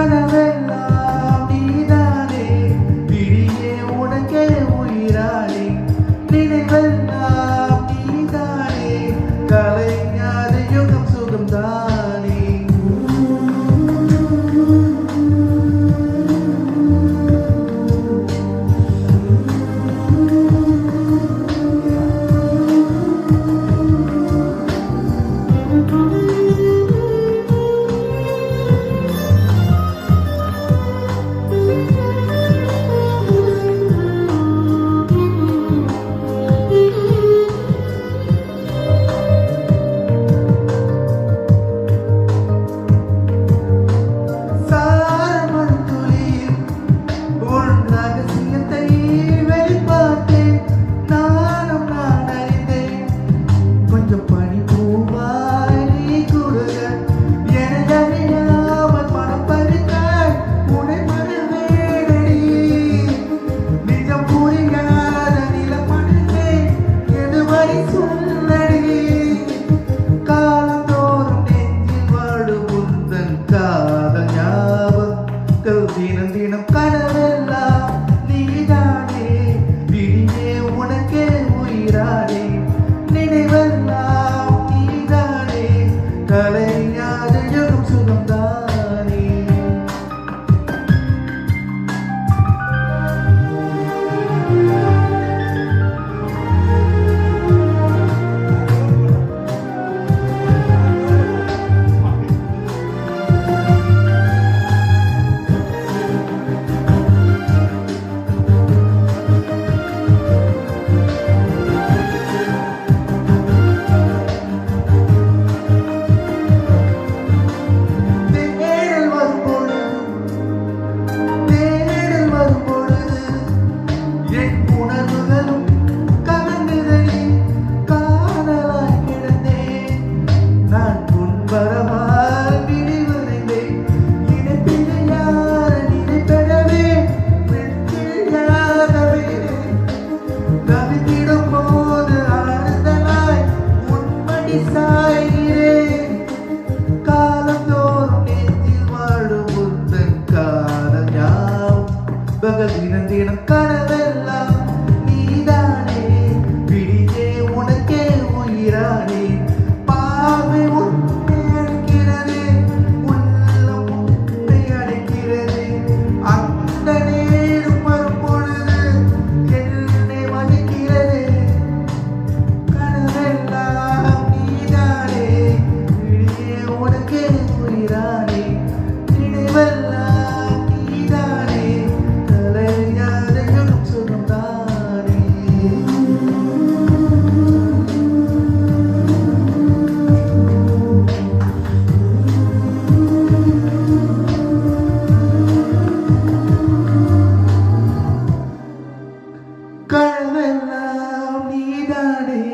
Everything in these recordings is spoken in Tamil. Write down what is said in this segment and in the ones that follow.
கனவெல்லாம் நீதானே விழியே உனக்கே உயிரானே நினைவெல்லாம் நீதானே கலைஞாத யுகம் சுகம்தானே தினம் தினம் கனவெல்லாம் நீதானே விழியே உனக்கே உயிரானே நினைவெல்லாம் நீதானே கலைஞாத யுகம் சுகம்தானே தினம் தினம் கனவெல்லாம் நீதானே விழியே உனக்கே உயிரானே பார்வை உன்னை அழைக்கிறது உள்ளம் உன்னை அழைக்கிறது அந்த நேரம் வரும் பொழுது என்னை மதிக்கிறது கனவெல்லாம் நீதானே விழியே உனக்கே உயிரானே நினைவெல்லாம் கனவெல்லாம் நீதானே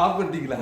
ஆஃப் பண்ணிட்டீங்களா?